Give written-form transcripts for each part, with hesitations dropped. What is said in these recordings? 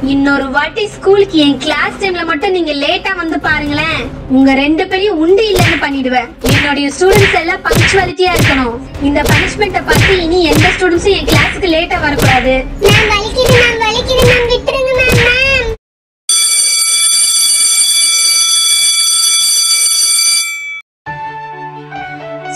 இன்னொரு வாட்டி ஸ்கூலுக்கு என் கிளாஸ் டைம்ல மட்டும் நீங்க லேட்டா வந்து பாருங்களேன், உங்க ரெண்டு பேரையும் உண்டு இல்லன்னு பண்ணிடுவேன். என்னோட ஸ்டூடெண்ட்ஸ் எல்லாம் பங்க்சுவாலிட்டியா இருக்கணும். இந்த பனிஷ்மெண்ட்ட பார்த்து இனி எந்த ஸ்டூடெண்ட்ஸும் என் கிளாஸுக்கு லேட்டா வரக்கூடாது. மேம் வலிக்குது மேம் விட்டுருங்க மேம்.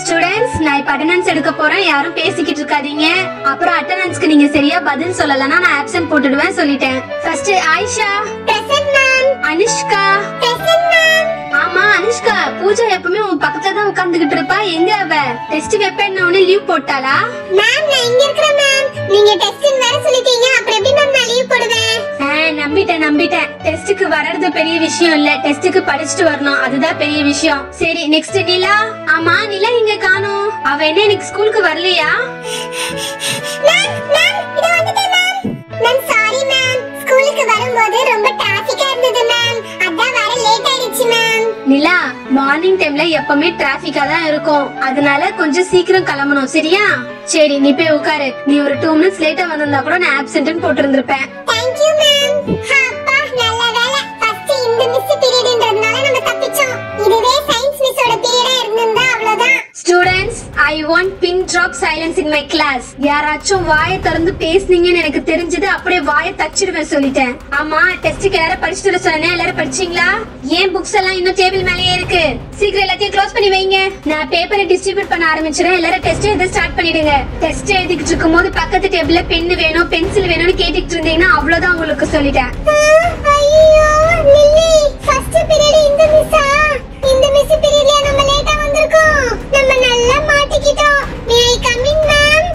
ஸ்டூடெண்ட்ஸ், நான் இப்ப அட்டெண்டன்ஸ் எடுக்க போறேன். யாரும் பேசிக்கிட்டு இருக்காதீங்க. அப்புறம் அட்டெண்டன்ஸ்க்கு நீங்க சரியா பதில் சொல்லலன்னா நான் ஆப்சென்ட் போட்டுடுவேன் சொல்லிட்டேன். First Ayesha. Present ma'am. Anushka. Present ma'am. ஆமா அனுஷ்கா, பூஜா எப்பவுமே உன் பக்கத்துல தான் உட்கார்ந்துகிட்டு இருப்பா. எங்க அவ? டெஸ்ட் வைப்பேன்னு உடனே லீவ் போட்டாளா? மேம் நான் இங்க இருக்கேன் மேம். நீங்க டெஸ்ட்னு வேற சொல்லிட்டீங்க, அப்புறம் எப்படி மேம் நான் லீவ் போடுவேன்? நம்பிட்டேன். டெஸ்டுக்கு வர்றது பெரிய விஷயம் இல்ல, டெஸ்டுக்கு படிச்சுட்டு வரணும், அதுதான் பெரிய விஷயம். சரி நெக்ஸ்ட் நிலா. ஆமா நிலா இங்க காணோம். அவ என்ன இன்னைக்கு ஸ்கூலுக்கு வரலையா? மேம் இத வந்துட்டேன் மேம். மேம் சாரி மேம், ஸ்கூலுக்கு வரும்போது ரொம்ப டிராஃபிக்கா இருந்தது மேம், அதான் வர லேட் ஆயிடுச்சு மேம். நிலா, மார்னிங் டைம்ல எப்பவுமே டிராஃபிக்கா தான் இருக்கும், அதனால கொஞ்சம் சீக்கிரம் கிளம்பணும் சரியா? சரி நீ போய் உட்காரு. நீ ஒரு 2 minutes லேட்டா வந்திருந்தா கூட நான் ஆப்சென்ட்னு போட்டுருந்திருப்பேன். Thank you ma'am. அப்பா நல்ல வேளை, ஃபர்ஸ்ட் இந்த மிஸ் பீரியட்ன்றதுனால நம்ம தப்பிச்சோம். இதுவே சயின்ஸ் மிஸ்ஸோட பீரியடா இருந்திருந்தா அவ்வளவுதான். Students, I want pin drop silence in my class. யாராச்சும் வாயை திறந்து பேசுனீங்கன்னு எனக்கு தெரிஞ்சது அப்படியே வாயை தச்சிடுவேன் சொல்லிட்டேன். ஆமா டெஸ்டுக்கு எல்லாரும் படிச்சுட்டு வர சொன்னேன், எல்லாரும் படிச்சீங்களா? ஏன் புக்ஸ் எல்லாம் இன்னும் டேபிள் மேலேயே இருக்கு? சீக்கிரம் எல்லாத்தையும் க்ளோஸ் பண்ணி வைங்க. நான் பேப்பரை டிஸ்ட்ரிபியூட் பண்ண ஆரம்பிச்சிடுறேன். எல்லாரும் டெஸ்ட் எழுத ஸ்டார்ட் பண்ணிடுங்க. டெஸ்ட் எழுதிட்டு இருக்கும்போது பக்கத்து டேபிள்ல பென் வேணும் பென்சில் வேணும்னு கேட்டுட்டு இருந்தீங்கன்னா அவ்வளவுதான் உங்களுக்கு சொல்லிட்டேன். ஐயோ லில்லி, ஃபர்ஸ்ட் பீரியட் இந்த மிஸ்ஸா? இந்த மிஸ் பீரியட்ல நம்ம லேட்டா வந்திருக்கோம். நம்ம நல்லா மாட்டிக்கிட்டோம். May I come in ma'am?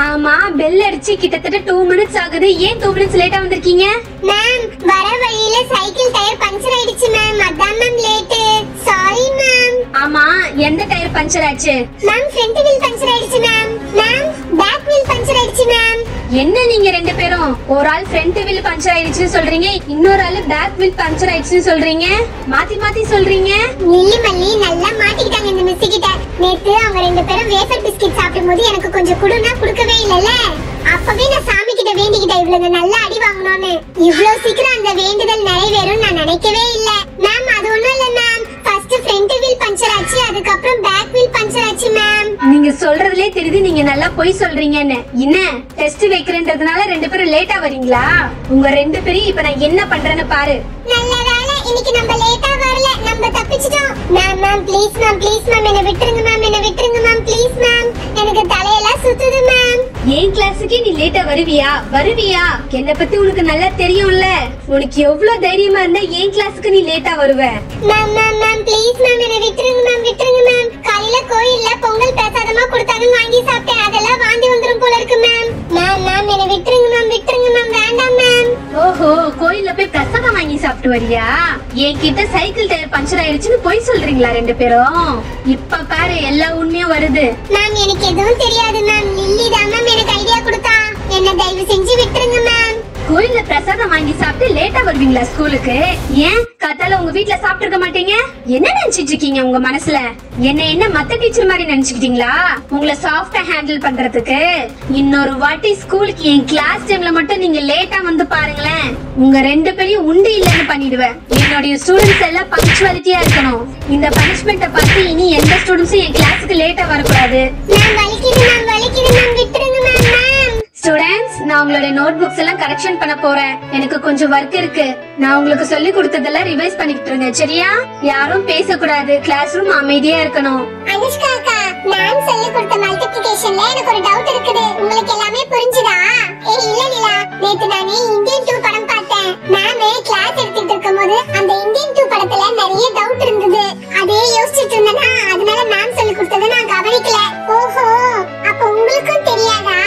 ஆமா பெல் அடிச்சு கிட்டத்தட்ட 2 minutes ஆகுது. ஏன் 2 minutes லேட்டா வந்திருக்கீங்க? மேம் வர வழியில சைக்கிள் டயர் பஞ்சர் ஆயிடுச்சு மேம், அதான் மேம் லேட். Sorry ma'am. ஆமா எந்த டயர் பஞ்சர் ஆச்சு? மேம் ஃப்ரண்ட் வீல் பஞ்சர் ஆயிடுச்சு ma'am. Ma'am back wheel puncture ஆயிடுச்சு மேம். என்ன நீங்க ரெண்டு பேரும் ஒரு ஆள் ஃப்ரண்ட் வீல் பஞ்சர் ஆயிடுச்சுன்னு சொல்றீங்க, இன்னொரு ஆளு பேக் வீல் பஞ்சர் ஆயிடுச்சுன்னு சொல்றீங்க, மாத்தி சொல்றீங்க. லில்லி மல்லி நல்லா மாட்டிக்கிட்டாங்க இந்த மிஸ் கிட்ட. நேத்து அவங்க ரெண்டு பேரும் வேஃபர் பிஸ்கட் சாப்பிடும்போது எனக்கு கொஞ்சம் குடுனா குடுக்கவே இல்லல. அப்பவே நான் சாமி கிட்ட வேண்டிக்கிட்டேன் இவ்வளவு நல்லா அடி வாங்கணும்னு. இவ்வளவு சீக்கிரம் அந்த வேண்டுதல் நிறைவேறும் நான் நினைக்கவே இல்ல. மேம் அது ஒண்ணும் இல்ல ma'am, first front wheel puncture ஆச்சு, அதுக்கு அப்புறம் பேக் வீல் பஞ்சர் ஆச்சு மேம். நீங்க சொல்றதுலயே தெரியுது நீங்க நல்லா பொய் சொல்றீங்கன்னு. என்ன டெஸ்ட் வைக்கிறேன்றதுனால ரெண்டு பேரும் லேட்டா வரீங்களா? உங்க ரெண்டு பேரும் இப்ப நான் என்ன பண்றேன்னு பாரு. நல்ல வேளை இன்னைக்கு நம்ம லேட்டா வரல, நம்ம தப்பிச்சிட்டோம். மேம் ப்ளீஸ் மேம் என்ன விட்டுருங்க மேம் ப்ளீஸ் மேம், எனக்கு தலையெல்லாம் சுத்துது மேம். ஏன் கிளாஸுக்கு நீ லேட்டா வருவியா? என்ன பத்தி உனக்கு நல்லா தெரியும்ல. உனக்கு எவ்வளவு தைரியமா இருந்தா ஏன் கிளாஸுக்கு நீ லேட்டா வருவ? மேம் ப்ளீஸ் மேம் என்ன விட்டுருங்க மேம். காலையில கோயில்ல பொங்கல் பிரசாதமா கொடுத்தாங்க, வாங்கி சாப்பிட்டேன், அதெல்லாம் வாந்தி வந்துரும் போல இருக்கு மேம். மேம் என்ன விட்டுருங்க மேம், வேண்டாம் மேம். ஓஹோ, கோயில்ல போய் பிரசாதம் வாங்கி சாப்பிட்டு வரியா? என்கிட்ட சைக்கிள் டயர் பஞ்சர் ஆயிடுச்சுன்னு பொய் சொல்றீங்களா ரெண்டு பேரும்? இப்ப பாரு எல்லா உண்மையும் வருது. மேம் எனக்கு எதுவும் தெரியாது மேம், லில்லி தான் மேம் எனக்கு ஐடியா கொடுத்தா. என்ன தயவு செஞ்சு விட்டுருங்க மேம். கோயில்ல பிரசாதம் வாங்கி சாப்பிட்டு லேட்டா வருவீங்களா ஸ்கூலுக்கு? ஏன் காத்தால உங்க வீட்ல சாப்பிட்டு இருக்க மாட்டீங்க? என்ன நினைச்சிட்டு இருக்கீங்க உங்க மனசுல? என்ன மத்த டீச்சர் மாதிரி நினைச்சுக்கிட்டீங்களா உங்களை சாஃப்டா ஹேண்டில் பண்றதுக்கு? இன்னொரு வாட்டி ஸ்கூலுக்கு என் கிளாஸ் டைம்ல மட்டும் நீங்க லேட்டா வந்து பாருங்களேன், உங்க ரெண்டு பேரையும் உண்டு இல்லன்னு பண்ணிடுவேன். என்னோட ஸ்டூடெண்ட்ஸ் எல்லாம் பங்க்சுவாலிட்டியா இருக்கணும். இந்த பனிஷ்மெண்ட்ட பார்த்து இனி எந்த ஸ்டூடெண்ட்ஸும் என் கிளாஸுக்கு லேட்டா வரக்கூடாது. மேம் வலிக்குது மேம் விட்டுருங்க மேம். ஸ்டூடெண்ட்ஸ், நான் உங்களோட நோட் புக்ஸ் எல்லாம் கரெக்ஷன் பண்ண போறேன். எனக்கு கொஞ்சம் ஒர்க் இருக்கு. நான் உங்களுக்கு சொல்லி கொடுத்ததெல்லாம் ரிவைஸ் பண்ணிக்கிட்டு இருங்க சரியா? யாரும் பேசக்கூடாது, கிளாஸ் ரூம் அமைதியா இருக்கணும். அனுஷ்கா அக்கா, நான் சொல்லி கொடுத்த மல்டிப்ளிகேஷன்ல எனக்கு ஒரு டவுட் இருக்குது, உங்களுக்கு எல்லாமே புரிஞ்சுதா? இல்ல நிலா, நேத்து நானே இந்தியன் 2 படம் பார்த்தேன். நானே கிளாஸ் எடுத்துட்டு இருக்கும்போது அந்த இந்தியன் 2 படத்துல நிறைய டவுட் இருந்தது. அதே யோசிச்சுட்டு இருந்தேனா, அதனால மேம் சொல்லி கொடுத்ததை நான் கவனிக்கல. ஓஹோ, அப்ப உங்களுக்கும் தெரியாதா?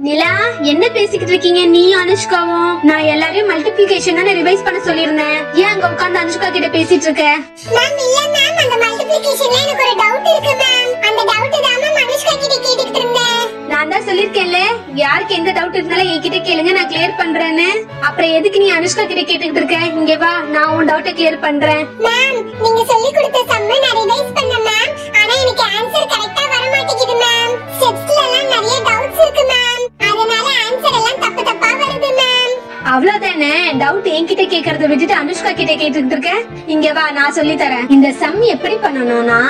நிலா, என்ன பேசிக்கிட்டு இருக்கீங்க நீயும் அனுஷ்காவும்? நான் எல்லாரையும் மல்டிப்ளிகேஷன் தானே ரிவைஸ் பண்ண சொல்லிருந்தேன். ஏன் அங்க உட்கார்ந்து அனுஷ்கா கிட்ட பேசிட்டு இருக்க? மேம் இல்ல மேம், அந்த மல்டிப்ளிகேஷன்ல எனக்கு ஒரு டவுட் இருக்கு மேம். அந்த டவுட் தான் மேம் அனுஷ்கா கிட்ட கேட்டுட்டு இருந்தேன். நான் தான் சொல்லிருக்கேன்ல, யாருக்கு எந்த டவுட் இருந்தாலும் என்கிட்ட கேளுங்க, நான் கிளியர் பண்றேன்னு. அப்புறம் எதுக்கு நீ அனுஷ்கா கிட்ட கேட்டுக்கிட்டு இருக்க? இங்க வா, நான் உன் டவுட்டை கிளியர் பண்றேன். மேம் நீங்க சொல்லி கொடுத்த சம்ம நான் ரிவைஸ் பண்ணேன் மேம், ஆனா எனக்கு ஆன்சர் கரெக்ட்டா வர மாட்டேங்குது மேம். ஸ்டெப்ஸ்ல எல்லாம் நிறைய டவுட்ஸ் இருக்கு மேம், அதனால ஆன்சர் எல்லாம் தப்பா வருது மேம். அவ்வளவுதானே? டவுட் என்கிட்ட கேக்குறத விட்டுட்டு அனுஷ்கா கிட்ட கேட்டுட்டு இருக்க. இங்க வா, நான் சொல்லி தரேன். இந்த சம் எப்படி பண்ணணும்னா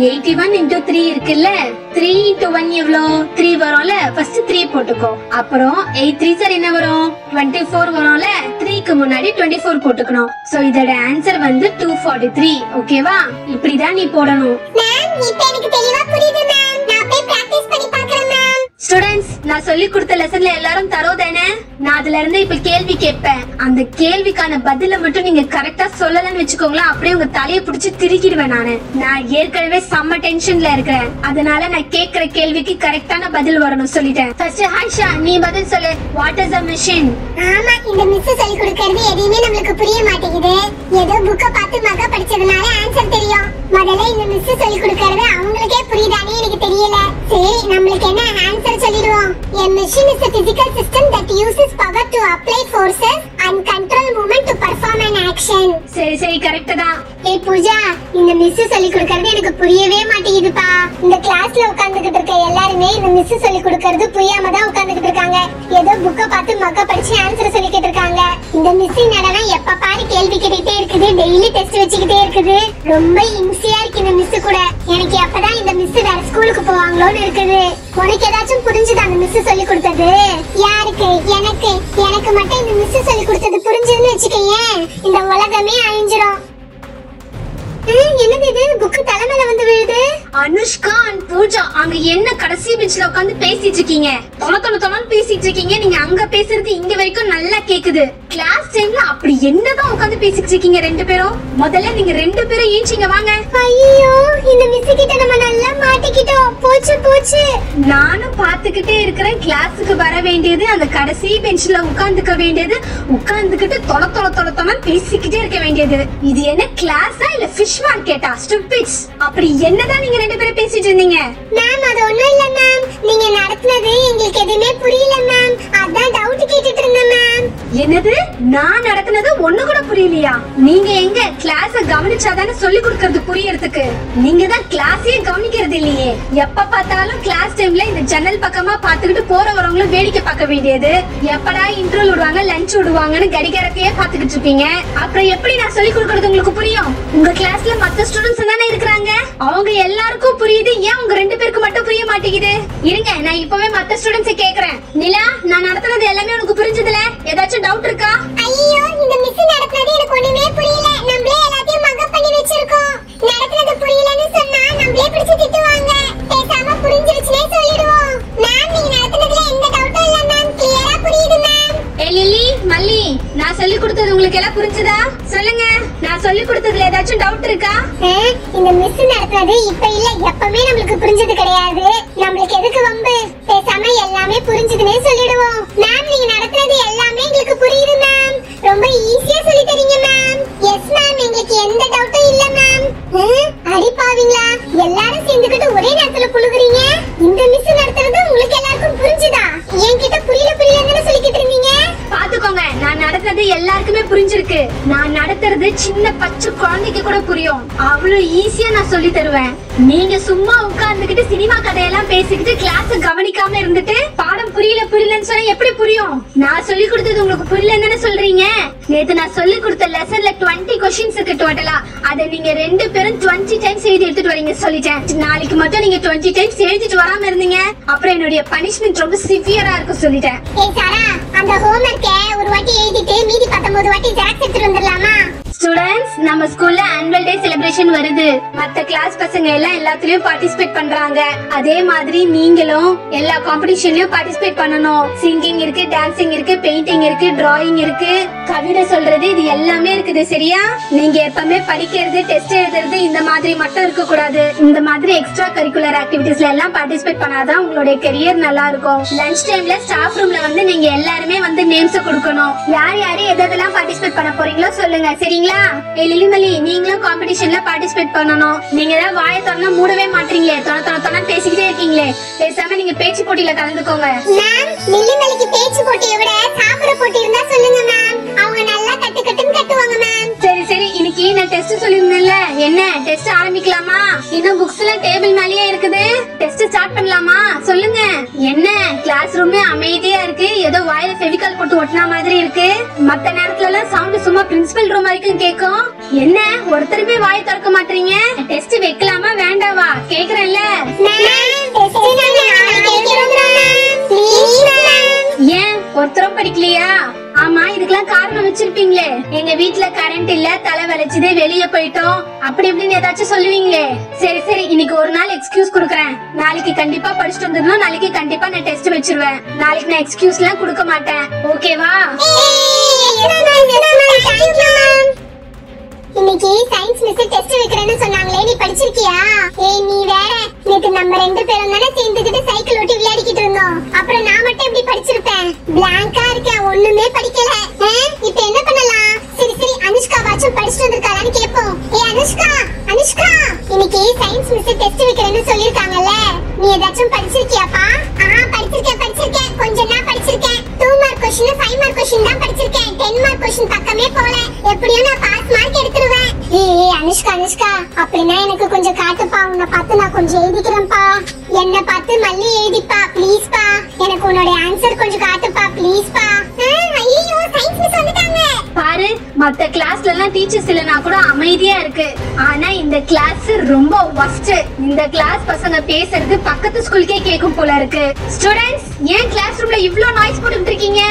81 into 3 இருக்குல்ல, 3 into 1 எவ்வளோ? 3 வரும்ல. ஃபர்ஸ்ட் 3 போட்டுக்கோ. அப்புறம் 8 3 சார் என்ன வரும்? 24 வரும்ல. 3க்கு முன்னாடி 24 போட்டுக்கணும். சோ இதோட ஆன்சர் வந்து 243. ஓகேவா? இப்படிதான் நீ போடணும். மேம் இப்போ எனக்கு தெளிவா புரியுது மேம். நான் போய் பிராக்டீஸ் பண்ணி பார்க்கறேன் மேம். ஸ்டூடண்ட்ஸ், நான் சொல்லி கொடுத்த லெசன்ல எல்லாரும் தரோதானே? நான் அதுல இருந்து இப்ப கேள்வி கேட்பேன். அந்த கேள்விக்கான பதில மட்டும் நீங்க கரெக்டா சொல்லலன்னு வச்சுக்கோங்களேன், அப்படியே உங்க தலையை பிடிச்சு திருக்கிடுவேன் நானு. நான் ஏற்கனவே செம்ம டென்ஷன்ல இருக்கிறேன். அதனால நான் கேக்குற கேள்விக்கு கரெக்டான பதில் வரணும் சொல்லிட்டேன். ஃபர்ஸ்ட் ஹாய்ஷா, நீ பதில் சொல்லு. What is a machine? ஆமா, இந்த மிஸ் சொல்லி கொடுக்கிறது எதுவுமே நமக்கு புரிய மாட்டேங்குது. ஏதோ புக்க பார்த்து மக படிச்சதுனால ஆன்சர் தெரியும். முதல்ல இந்த மிஸ் சொல்லி கொடுக்கிறது அவங்களுக்கே புரியுதானே எனக்கு தெரியல. சரி, நம்மளுக்கு என்ன ஆன்சர் சொல்லிடுவோம். A machine is a physical system that uses power to apply forces and control movement to perform an action. சரி சரி, கரெக்ட் தான். ஏய் பூஜா, இந்த மிஸ் சொல்லி கொடுக்கிறது எனக்கு புரியவே மாட்டேங்குதுப்பா. இந்த கிளாஸ்ல உட்கார்ந்துகிட்டு இருக்க எல்லாருமே இந்த மிஸ் சொல்லி கொடுக்கிறது புரியாம தான் உட்கார்ந்துகிட்டு இருக்காங்க. ஏதோ புக்க பார்த்து மக்க படிச்சு ஆன்சர் சொல்லிக்கிட்டு இருக்காங்க. இந்த மிஸ் என்னடா எப்ப பாரு கேள்வி கேட்டுட்டே இருக்குது, டெய்லி டெஸ்ட் வச்சுக்கிட்டே இருக்குது. ரொம்ப இம்சியா இருக்கு இந்த மிஸ் கூட. எனக்கு எப்பதான் இந்த மிஸ் வேற ஸ்கூலுக்கு போவாங்களோன்னு இருக்குது. உனக்கு ஏதாச்சும் புரிஞ்சுதா அந்த மிஸ் சொல்லி கொடுத்தது? யாருக்கு? எனக்கு மட்டும் இந்த மிஸ் சொல்லி கொடுத்தது புரிஞ்சதுன்னு வச்சுக்கேன், இந்த உலகமே அழிஞ்சிரும். என்னது இது? புக் தலைமையில வந்து விழுது. அனுஷ்கா அண்ட் பூஜா, அங்க என்ன கடைசி பெஞ்ச்ல உட்கார்ந்து பேசிட்டு இருக்கீங்க? தொண பேசிட்டு இருக்கீங்க. நீங்க அங்க பேசுறது இங்க வரைக்கும் நல்லா கேக்குது. கிளாஸ் டைம்ல அப்படி என்னதான் உட்கார்ந்து பேசிட்டு இருக்கீங்க ரெண்டு பேரும்? முதல்ல நீங்க ரெண்டு பேரும் ஏஞ்சிங்க வாங்க. ஐயோ, இந்த மிஸ் கிட்ட நம்ம நல்லா மாட்டிக்கிட்டோம். போச்சு. நானும் பாத்துக்கிட்டே இருக்கிறேன். கிளாஸுக்கு வர வேண்டியது, அந்த கடைசி பெஞ்ச்ல உட்கார்ந்துக்க வேண்டியது, உட்கார்ந்துக்கிட்டு தொண பேசிக்கிட்டே இருக்க வேண்டியது. இது என்ன கிளாஸா இல்ல ஃபிஷ் மார்க்கெட்டா? ஸ்டூபிட்ஸ். அப்படி என்னதான் நீங்க ரெண்டு பேரும் பேசிட்டு இருந்தீங்க? மேம், அது ஒண்ணும் இல்ல மேம். நீங்க நடத்துனது எங்களுக்கு எதுவுமே புரியல மேம். அதான் டவுட் கேட்டுட்டு இருந்தேன் மேம். என்னது? நான் நடத்துனது ஒண்ணு கூட புரியலையா? நீங்க எங்க கிளாஸ கவனிச்சாதானே சொல்லி கொடுக்கறது புரியறதுக்கு? நீங்க தான் கிளாஸே கவனிக்கிறது இல்லையே. எப்ப பார்த்தாலும் கிளாஸ் டைம்ல இந்த ஜன்னல் பக்கமா பாத்துக்கிட்டு போற வரவங்களும் வேடிக்கை பார்க்க வேண்டியது. எப்படா இன்டர்வல் விடுவாங்க, லஞ்ச் விடுவாங்கன்னு கடிகாரத்தையே பாத்துக்கிட்டு இருப்பீங்க. அப்புறம் எப்படி நான் சொல்லி கொடுக்கறது உங்களுக்கு புரியும்? உங்க கிளாஸ்ல மத்த ஸ்டூடண்ட்ஸ் தானே இருக்காங்க, அவங்க எல்லாருக்கும் புரியுது. ஏன் உங்க ரெண்டு பேருக்கு மட்டும் புரிய மாட்டேங்குது? இருங்க, நான் இப்பவே மத்த ஸ்டூடண்ட்ஸ் கேக்குறேன். நிலா, நான் நடத்துனது எல்லாமே உனக்கு புரிஞ்சதுல? ஏதாச்சும் டவுட் இருக்கா? ஐயோ, இந்த மிஸ் நடத்துனது எனக்கு ஒண்ணுமே புரியல. நம்மளே எல்லாத்தையும் மகப் பண்ணி வச்சிருக்கோம். நடத்துனது புரியலன்னு சொன்னா நம்மளே பிடிச்சு திட்டுவாங்க. பேசாம புரிஞ்சிருச்சுனே சொல்லிடுவோம். மேம், நீங்க நடத்துனதுல எந்த டவுட்டும் இல்ல மேம். கிளியரா புரியுது மேம். லில்லி, மல்லி, நான் சொல்லி கொடுத்தது உங்களுக்கு எல்லாம் புரிஞ்சுதா? சொல்லுங்க, நான் சொல்லி கொடுத்ததுல ஏதாச்சும் டவுட் இருக்கா? இந்த மிஸ் நடத்துனது இப்ப இல்ல, எப்பவுமே நம்மளுக்கு புரிஞ்சது கிடையாது. நம்மளுக்கு எதுக்கு வம்பு? பேசாம எல்லாமே புரிஞ்சதுனே சொல்லிடுவோம். மேம், நீங்க நடத்துனது எல்லாமே எங்களுக்கு புரியுது மேம். ரொம்ப ஈஸியா சொல்லி தரீங்க மேம். எஸ் மேம், எங்களுக்கு எந்த டவுட்டும் இல்ல மேம். அடி பாவீங்களா, எல்லாரும் சேர்ந்துக்கிட்டு ஒரே நேரத்துல புழுகுறீங்க. இந்த மிஸ் நடத்துறது உங்களுக்கு எல்லாருக்கும் புரிஞ்சுதா? என்கிட்ட புரியலன்னு சொல்லிக்கிட்டு இருந்தீங்க. பாத்துக்கோங்க, நான் நடத்துறது எல்லாருக்குமே புரிஞ்சிருக்கு. நான் நடத்துறது சின்ன பச்சை குழந்தைக்கு கூட புரியும். அவ்வளவு ஈஸியா நான் சொல்லி தருவேன். நீங்க சும்மா உட்கார்ந்துகிட்டு சினிமா கதையெல்லாம் பேசிக்கிட்டு கிளாஸ் கவனிக்காம இருந்துட்டு பாடம் புரியலன்னு சொன்னா எப்படி புரியும்? நான் சொல்லி கொடுத்தது உங்களுக்கு புரியலன்னு சொல்றீங்க. நேத்து நான் சொல்லி கொடுத்த லெசன்ல 20 क्वेश्चंस இருக்கு டோட்டலா. அத நீங்க ரெண்டு பேரும் 20 டைம்ஸ் எழுதி எடுத்துட்டு வரீங்க சொல்லிட்டேன். நாளைக்கு மட்டும் நீங்க 20 டைம்ஸ் எழுதிட்டு வராம இருந்தீங்க, அப்புறம் என்னுடைய பனிஷ்மென்ட் ரொம்ப சிவியரா இருக்கும் சொல்லிட்டேன். ஏய் சாரா, அந்த ஹோம்வொர்க்கை ஒரு வாட்டி எழுதிட்டு மீதி 19 வாட்டி ஜெராக்ஸ் எடுத்துட்டு வந்துடலாமா? ஸ்டூடண்ட்ஸ், நம்ம ஸ்கூல்ல ஆனுவல் டே செலிப்ரேஷன் வருது. மத்த கிளாஸ் பசங்க எல்லாம் எல்லாத்துலயும் பார்ட்டிசிபேட் பண்றாங்க. அதே மாதிரி நீங்களும் எல்லா காம்படிஷன்லயும் பார்ட்டிசிபேட் பண்ணணும். சிங்கிங் இருக்கு, டான்சிங் இருக்கு, பெயிண்டிங் இருக்கு, டிராயிங் இருக்கு, கவிதை சொல்றது, இது எல்லாமே இருக்குது. சரியா? நீங்க எப்பவுமே படிக்கிறது, டெஸ்ட் எழுதுறது இந்த மாதிரி மட்டும் இருக்க கூடாது. இந்த மாதிரி எக்ஸ்ட்ரா கரிக்குலர் ஆக்டிவிட்டீஸ்ல எல்லாம் பார்ட்டிசிபேட் பண்ணாதான் உங்களுடைய கெரியர் நல்லா இருக்கும். லஞ்ச் டைம்ல ஸ்டாஃப் ரூம்ல வந்து நீங்க எல்லாருமே வந்து நேம்ஸ் கொடுக்கணும். யார் யாரு எதெல்லாம் பார்ட்டிசிபேட் பண்ண போறீங்களோ சொல்லுங்க. சரிங்களா? லிலிமலி, நீங்களும் காம்படிஷன்ல பார்ட்டிசிபேட் பண்ணணும். நீங்க தான் வாயை திறந்தா மூடவே மாட்டீங்களே, தொண பேசிக்கிட்டே இருக்கீங்களே. பேசாம நீங்க பேச்சு போட்டியில கலந்துக்கோங்க. மேம், லிலிமலிக்கு பேச்சு போட்டியை விட சாப்பிட போட்டி இருந்தா சொல்லுங்க மேம். அவங்க நல்லா கட்டுன்னு கட்டுவாங்க மேம். சரி, இன்னைக்கு நான் டெஸ்ட் சொல்லிருந்தேன்ல. என்ன டெஸ்ட் ஆரம்பிக்கலாமா? இன்னும் புக்ஸ் எல்லாம் டேபிள் மேலயே இருக்குது. டெஸ்ட் ஸ்டார்ட் பண்ணலாமா? சொல்லுங்க. என்ன கிளாஸ் ரூமே அமைதியா இருக்கு, ஏதோ வாயில ஃபெவிகால் போட்டு ஒட்டினா மாதிரி இருக்கு. மத்த நேரத்துல எல்லாம் சவுண்ட் சும்மா பிரின்சிபல் ரூம் வரைக்கும் கேக்கும். என்ன ஒருத்தருமே வாய் திறக்க மாட்டீங்க? டெஸ்ட் வைக்கலாமா வேண்டாவா கேக்குறேன்ல. ஏன் ஒருத்தரும் படிக்கலையா? ஆமா, இதுக்கெல்லாம் காரணம் வச்சிருப்பீங்களே. எங்க வீட்டுல கரண்ட் இல்ல, தலை வலிச்சது, வெளியே போயிட்டோம், அப்படி இப்படின்னு ஏதாச்சும் சொல்லுவீங்களே. சரி சரி, இன்னைக்கு ஒரு நாள் எக்ஸ்கியூஸ் குடுக்கறேன். நாளைக்கு கண்டிப்பா படிச்சுட்டு வந்துடணும். நாளைக்கு கண்டிப்பா நான் டெஸ்ட் வச்சிருவேன். நாளைக்கு நான் எக்ஸ்கியூஸ் எல்லாம் கொடுக்க மாட்டேன். ஓகேவா? இன்னைக்கு சயின்ஸ் மிஸ் டெஸ்ட் வைக்கிறேன்னு சொன்னாங்களே, நீ படிச்சிருக்கியா? நீ வேற, நேத்து நம்ம 2 பேரும் தானே சேர்ந்துக்கிட்டு சைக்கிள் ஓட்டி விளையாடிக்கிட்டு இருந்தோம். அப்புறம் நான் மட்டும் எப்படி படிச்சிருப்பேன்? பிளாங்கா இருக்கேன், ஒண்ணுமே படிக்கல. இப்ப என்ன பண்ணலாம்? சரி சரி, அனுஷ்கா வாச்சும் படிச்சுட்டு வந்திருக்காளான்னு கேப்போம். அனுஷ்கா, அனுஷ்கா, இன்னைக்கு சயின்ஸ் மிஸ் டெஸ்ட் வைக்கிறேன்னு சொல்லிருக்காங்கல்ல, நீ ஏதாச்சும் படிச்சிருக்கியாப்பா? படிச்சிருக்கேன். கொஞ்சம் தான் படிச்சிருக்கேன். 2 மார்க் क्वेश्चन 5 மார்க் क्वेश्चन தான் படிச்சிருக்கேன். 10 மார்க் क्वेश्चन பக்கமே போல. எப்படியும் நான் பாஸ் மார்க் எடுத்துருவேன். அனுஷ்கா, அப்படினா எனக்கு கொஞ்சம் காட்டுப்பா. உன்னை பார்த்து நான் கொஞ்சம் எழுதிக்கிறேன்ப்பா. என்ன பார்த்து மல்லி எழுதிப்பா ப்ளீஸ் பா. எனக்கு உன்னோட ஆன்சர் கொஞ்சம் காட்டுப்பா ப்ளீஸ் பா. ஐயோ, சயின்ஸ் மிஸ் வந்துட்டாங்க பாரு. மத்த கிளாஸ்ல எல்லாம் டீச்சர்ஸ் இல்லனா கூட அமைதியா இருக்கு. ஆனா இந்த கிளாஸ் ரொம்ப வர்ஸ்ட். இந்த கிளாஸ் பசங்க பேசுறது பக்கத்து ஸ்கூலுக்கே கேக்கும் போல இருக்கு. ஸ்டூடண்ட்ஸ், ஏன் கிளாஸ் ரூம்ல இவ்ளோ நாய்ஸ் போட்டுட்டு இருக்கீங்க?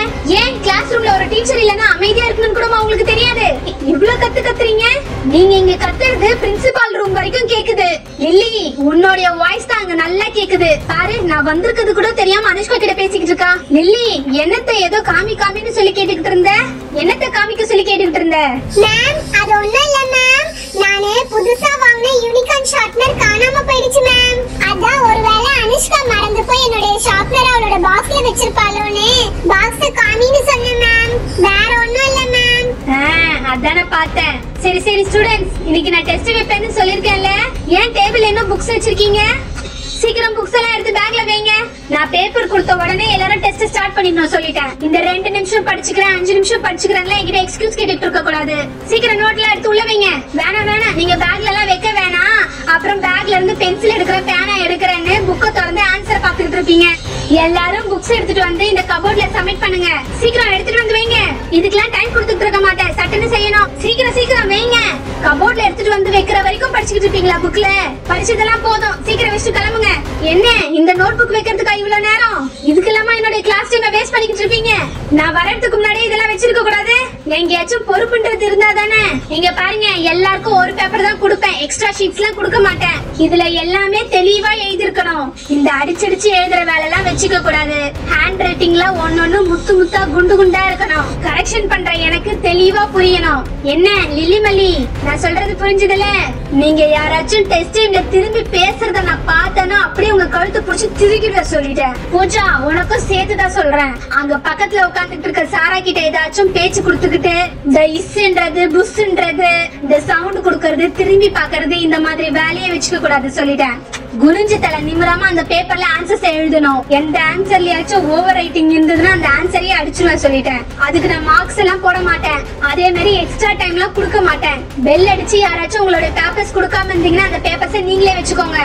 ஏன் கிளாஸ் ரூம்ல ஒரு டீச்சர் இல்லனா அமைதியா இருக்கணும்னு கூட உங்களுக்கு தெரியாது? இவ்ளோ கத்துறீங்க. நீங்க இங்க கத்துறது பிரின்சிபால் ரூம் வரைக்கும் கேக்குது. லில்லி, உன்னோட வாய்ஸ் தான் அங்க நல்லா கேக்குது. பாரு, நான் வந்திருக்கிறது கூட தெரியாம அனுஷ்கா கிட்ட பேசிக்கிட்டு இருக்கா. லில்லி, என்னத்தை ஏதோ காமின்னு சொல்லி கேட்டுக்கிட்டு இருந்த? என்னத்தை காமிக்க சொல்லி கேட்டுக்கிட்டு இருந்த? மேம், அது ஒண்ணும் இல்ல மேம். நானே புதுசா வாங்கின யூனிகார்ன் ஷார்ப்னர் காணாம போயிடுச்சு மேம். அதான் ஒருவேளை அனுஷ்கா மறந்து போய் என்னோட ஷார்ப்னர் அவளோட பாக்ஸ்ல வச்சிருப்பாளோன்னு பாக்ஸ் காமின்னு சொன்னேன் மேம். வேற ஒண்ணும் இல்ல மேம். அதானே பார்த்தேன். சரி சரி ஸ்டூடண்ட்ஸ், இன்னைக்கு நான் டெஸ்ட் வைப்பேன்னு சொல்லிருக்கேன்ல, ஏன் டேபிள் என்ன புக்ஸ் வச்சிருக்கீங்க? சீக்கிரம் புக்ஸ் எல்லாம் எடுத்து பேக்ல வைங்க. நான் பேப்பர் கொடுத்த உடனே எல்லாரும் டெஸ்ட் ஸ்டார்ட் பண்ணிடணும் சொல்லிட்டேன். இந்த 2 நிமிஷம் படிச்சுக்கிறேன், 5 நிமிஷம் படிச்சுக்கிறேன்ல, என்கிட்ட எக்ஸ்கியூஸ் கேட்டுட்டு இருக்க கூடாது. சீக்கிரம் நோட்ல எடுத்து உள்ள வைங்க. வேணாம், நீங்க பேக்ல எல்லாம் வைக்க வேணாம். அப்புறம் பேக்ல இருந்து பென்சில் எடுக்கிறேன், பேனா எடுக்கிறேன்னு புக்கை திறந்து ஆன்சர் பாத்துக்கிட்டு இருப்பீங்க. எல்லாரும் புக்ஸ் எடுத்துட்டு வந்து இந்த கபோர்ட்ல சப்மிட் பண்ணுங்க. சீக்கிரம் எடுத்துட்டு வந்து வைங்க. இதுக்கெல்லாம் டைம் கொடுத்துட்டு இருக்க மாட்டேன், சட்டுன்னு செய்யணும். சீக்கிரம் வைங்க. கபோர்ட்ல எடுத்துட்டு வந்து வைக்கிற வரைக்கும் படிச்சுக்கிட்டு இருப்பீங்களா? புக்ல படிச்சதெல்லாம் போதும், சீக்கிரம் வச்சுட்டு கிளம்புங்க. என்ன இந்த நோட் புக் வைக்கிறதுக்கு இவ்வளவு நேரம்? இதுக்கெல்லாமா என்னோட கிளாஸ் டைம் வேஸ்ட் பண்ணிக்கிட்டு இருப்பீங்க? நான் வரதுக்கு முன்னாடி இதெல்லாம் வச்சிருக்க கூடாது? எங்கேயாச்சும் பொறுப்புன்றது இருந்தா தானே. இங்க பாருங்க, எல்லாருக்கும் ஒரு பேப்பர் தான் கொடுப்பேன், எக்ஸ்ட்ரா ஷீட்ஸ் எல்லாம் கொடுக்க மாட்டேன். இதுல எல்லாமே தெளிவா எழுதிருக்கணும். இந்த அடிச்சடிச்சு எழுதுற வேலை எல்லாம் வச்சுக்க கூடாது. ஹேண்ட் ரைட்டிங்ல ஒன்னொன்னு முத்து முத்தா குண்டு குண்டா இருக்கணும். கரெக்ஷன் பண்ற எனக்கு தெளிவா புரியணும். என்ன லில்லி மல்லி, நான் சொல்றது புரிஞ்சுதுல? நீங்க யாராச்சும் டெஸ்ட் டைம்ல திரும்பி பேசுறத நான் பார்த்தேன்னா அப்படியே உங்க கழுத்து புடிச்சு திருக்கிட சொல்லிட்டேன். பூஜா, உனக்கும் சேர்த்துதான் சொல்றேன். அங்க பக்கத்துல உட்காந்துட்டு இருக்க சாரா கிட்ட ஏதாச்சும் பேச்சு கொடுத்துக்கிட்டு இந்த இஸ்ன்றது புஷ்ன்றது இந்த சவுண்ட் கொடுக்கறது திரும்பி பாக்குறது இந்த மாதிரி வேலையை வச்சுக்க கூடாது சொல்லிட்டேன். குனிஞ்சு தலை நிமிராம அந்த பேப்பர்ல ஆன்சர்ஸ் எழுதணும். எந்த ஆன்சர்லயாச்சும் ஓவர் ரைட்டிங் இருந்ததுன்னா அந்த ஆன்சரையே அடிச்சுடுவேன் சொல்லிட்டேன். அதுக்கு நான் மார்க்ஸ் எல்லாம் போட மாட்டேன். அதே மாதிரி எக்ஸ்ட்ரா டைம் எல்லாம் கொடுக்க மாட்டேன். பெல் அடிச்சு யாராச்சும் உங்களோட பேப்பர்ஸ் கொடுக்காம இருந்தீங்கன்னா அந்த பேப்பர்ஸை நீங்களே வச்சுக்கோங்க.